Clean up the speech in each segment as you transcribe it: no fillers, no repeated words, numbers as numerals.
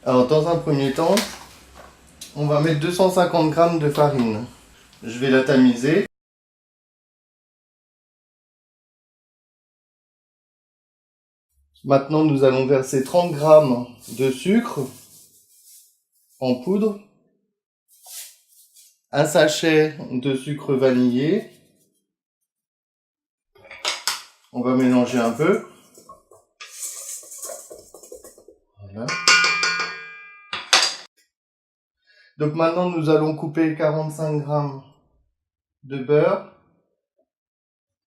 Alors dans un premier temps, on va mettre 250 g de farine. Je vais la tamiser. Maintenant, nous allons verser 30 g de sucre en poudre, un sachet de sucre vanillé. On va mélanger un peu. Voilà. Donc maintenant, nous allons couper 45 g de beurre.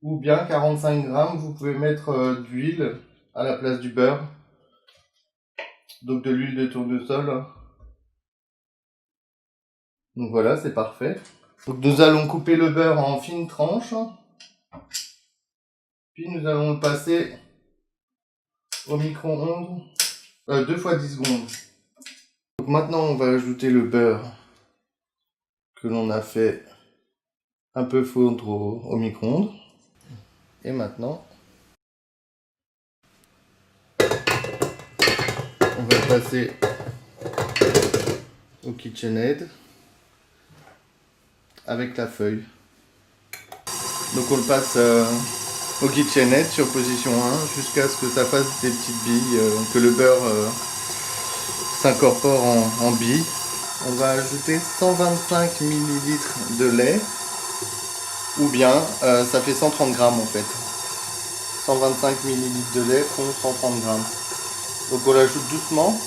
Ou bien 45 g, vous pouvez mettre d'huile à la place du beurre. Donc de l'huile de tournesol. Donc voilà, c'est parfait. Donc nous allons couper le beurre en fines tranches. Puis nous allons le passer au micro-ondes 2 fois 10 secondes. Donc maintenant on va ajouter le beurre que l'on a fait un peu fondre au micro-ondes. Et maintenant on va le passer au KitchenAid avec la feuille. Donc on le passe au KitchenAid sur position 1 jusqu'à ce que ça fasse des petites billes, que le beurre s'incorpore en billes. On va ajouter 125 ml de lait, ou bien ça fait 130 g en fait. 125 ml de lait font 130 g. Donc on l'ajoute doucement.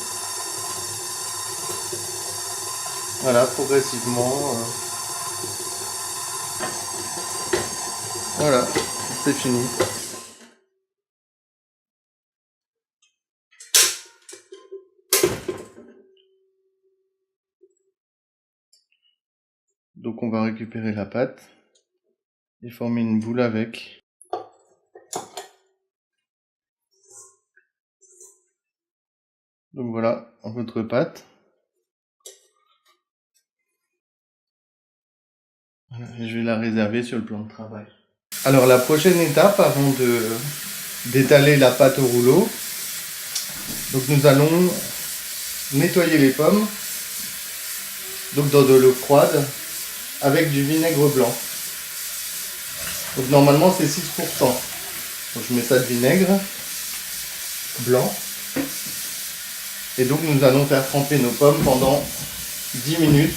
Voilà, progressivement. Voilà, c'est fini. Donc on va récupérer la pâte et former une boule avec. Donc voilà, votre pâte. Voilà, je vais la réserver sur le plan de travail. Alors la prochaine étape avant d'étaler la pâte au rouleau, donc nous allons nettoyer les pommes, donc dans de l'eau froide, avec du vinaigre blanc. Donc normalement c'est 6%. Donc je mets ça de vinaigre blanc. Et donc nous allons faire tremper nos pommes pendant 10 minutes.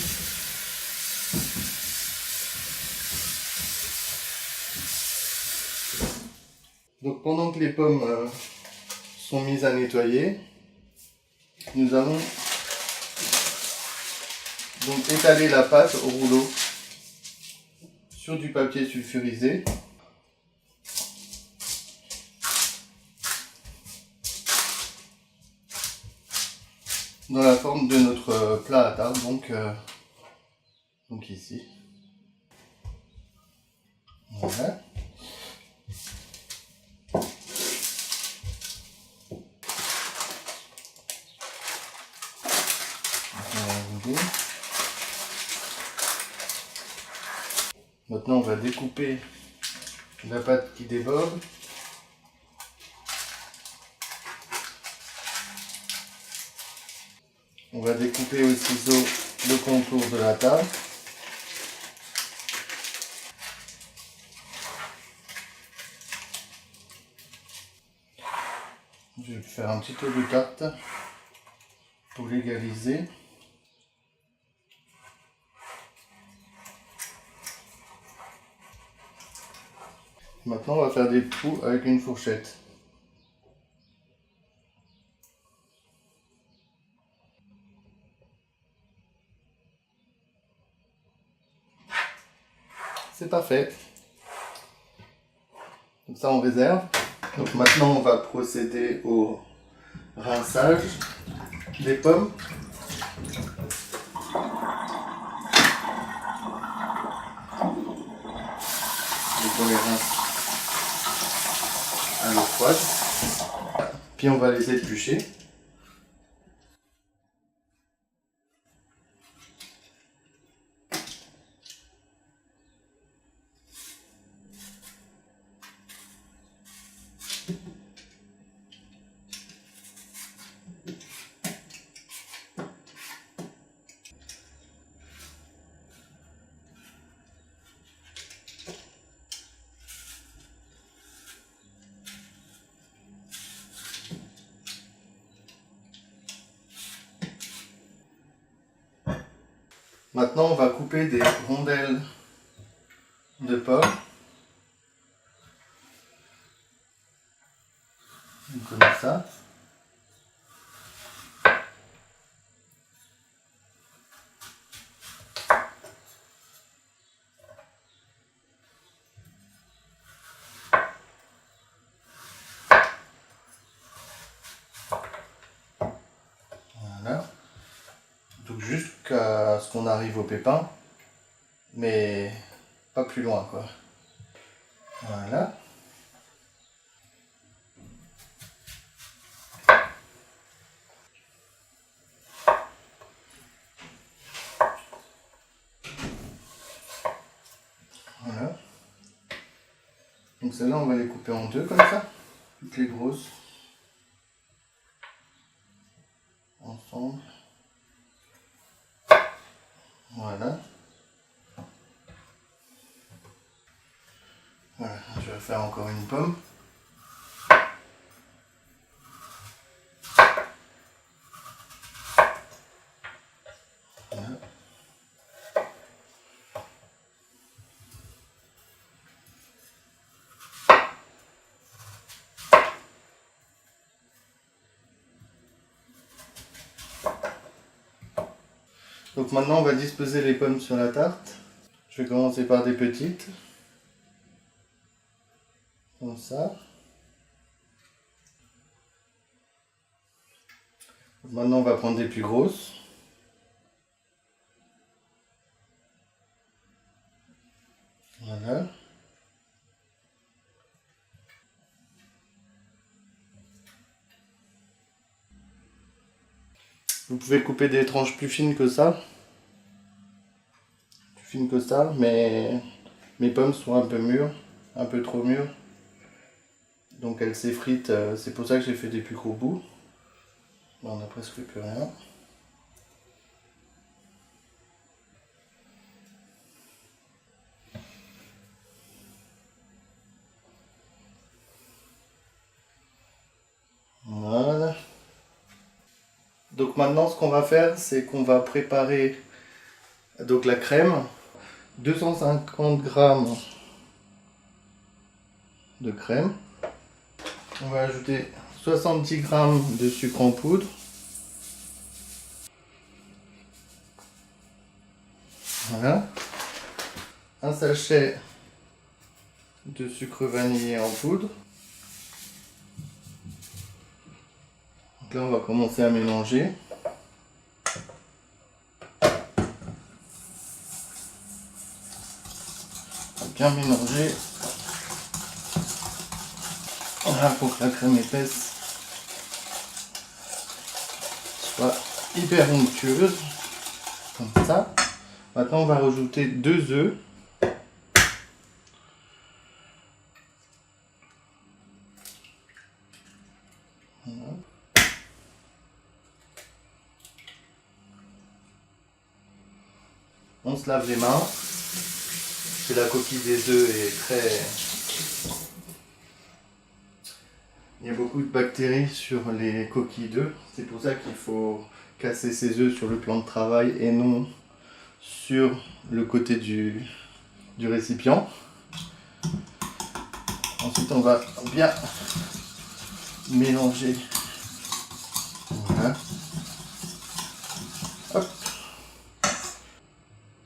Donc pendant que les pommes sont mises à nettoyer, nous allons donc étaler la pâte au rouleau sur du papier sulfurisé. Dans la forme de notre plat à table, donc ici. Voilà. Maintenant on va découper la pâte qui déborde. On va découper au ciseau le contour de la table. Je vais faire un petit tour de tarte pour l'égaliser. Maintenant, on va faire des trous avec une fourchette. C'est parfait. Comme ça, on réserve. Donc maintenant, on va procéder au rinçage des pommes. Donc on les rince à l'eau froide. Puis on va les éplucher. Maintenant, on va couper des rondelles de pommes. Comme ça. Voilà. Donc jusqu'à ce qu'on arrive au pépin, mais pas plus loin quoi. Voilà. Voilà. Donc celles-là, on va les couper en deux comme ça. Toutes les grosses. Ensemble. Voilà. Voilà. Je vais faire encore une pomme. Voilà. Donc maintenant on va disposer les pommes sur la tarte. Je vais commencer par des petites. Comme ça. Maintenant on va prendre des plus grosses. Voilà. Vous pouvez couper des tranches plus fines que ça. Plus fines que ça, mais mes pommes sont un peu mûres, un peu trop mûres. Donc elles s'effritent, c'est pour ça que j'ai fait des plus gros bouts. Bon, on n'a presque plus rien. Voilà. Donc maintenant ce qu'on va faire, c'est qu'on va préparer donc la crème. 250 g de crème. On va ajouter 70 g de sucre en poudre. Voilà. Un sachet de sucre vanillé en poudre. Donc là on va commencer à mélanger. Bien mélanger. Voilà, pour que la crème épaisse soit hyper onctueuse. Comme ça. Maintenant on va rajouter 2 œufs. Voilà. On se lave les mains. Parce que la coquille des œufs est très... Il y a beaucoup de bactéries sur les coquilles d'œufs. C'est pour ça qu'il faut casser ses œufs sur le plan de travail et non sur le côté du récipient. Ensuite on va bien mélanger. Voilà. Hop.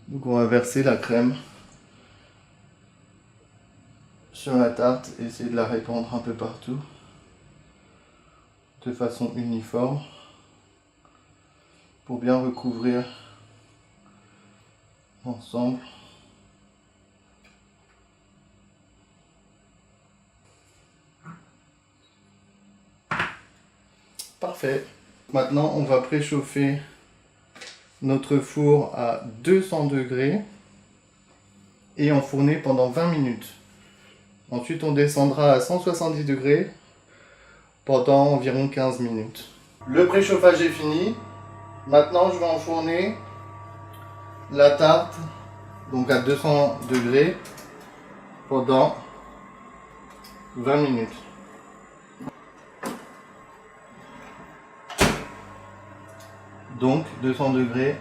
Donc on va verser la crème sur la tarte et essayer de la répandre un peu partout de façon uniforme pour bien recouvrir l'ensemble. Parfait. Maintenant on va préchauffer notre four à 200 degrés et enfourner pendant 20 minutes. Ensuite on descendra à 170 degrés pendant environ 15 minutes. Le préchauffage est fini. Maintenant je vais enfourner la tarte donc à 200 degrés pendant 20 minutes. Donc 200 degrés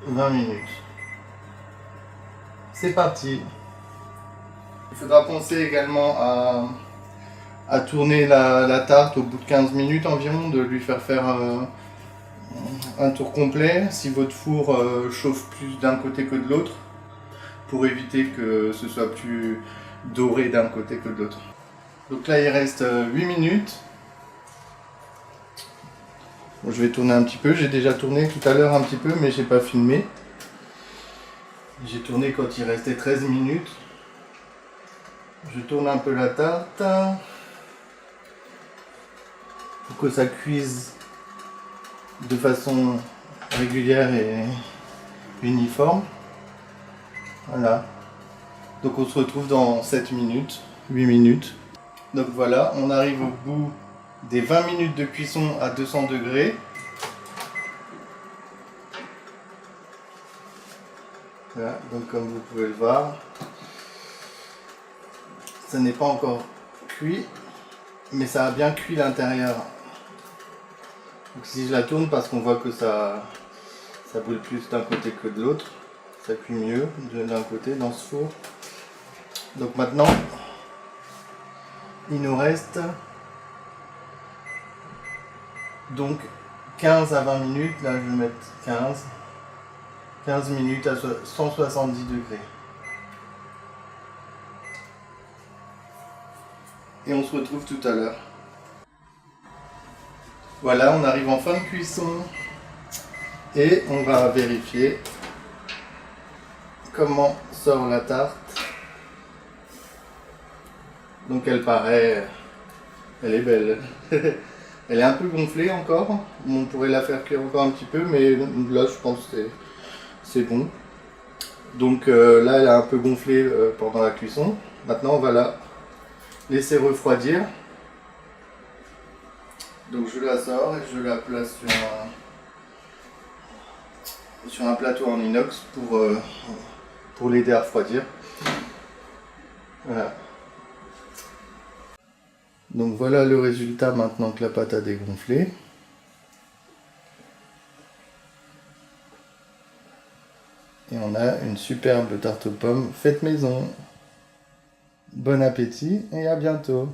20 minutes. C'est parti. Il faudra penser également à tourner la tarte au bout de 15 minutes environ, de lui faire faire un tour complet si votre four chauffe plus d'un côté que de l'autre, pour éviter que ce soit plus doré d'un côté que de l'autre. Donc là il reste 8 minutes. Bon, je vais tourner un petit peu, j'ai déjà tourné tout à l'heure un petit peu mais j'ai pas filmé. J'ai tourné quand il restait 13 minutes. Je tourne un peu la tarte pour que ça cuise de façon régulière et uniforme. Voilà. Donc on se retrouve dans 7 minutes, 8 minutes. Donc voilà, on arrive au bout des 20 minutes de cuisson à 200 degrés. Voilà, donc comme vous pouvez le voir, ça n'est pas encore cuit, mais ça a bien cuit l'intérieur. Donc si je la tourne, parce qu'on voit que ça brûle plus d'un côté que de l'autre, ça cuit mieux d'un côté dans ce four. Donc maintenant, il nous reste donc 15 à 20 minutes, là je vais mettre 15 minutes à 170 degrés. Et on se retrouve tout à l'heure. Voilà, on arrive en fin de cuisson et on va vérifier comment sort la tarte. Donc elle est belle. Elle est un peu gonflée encore, on pourrait la faire cuire encore un petit peu, mais là je pense que c'est bon. Donc là elle a un peu gonflé pendant la cuisson. Maintenant on va la laisser refroidir. Donc je la sors et je la place sur un plateau en inox pour l'aider à refroidir. Voilà. Donc voilà le résultat maintenant que la pâte a dégonflé. Et on a une superbe tarte aux pommes faite maison. Bon appétit et à bientôt.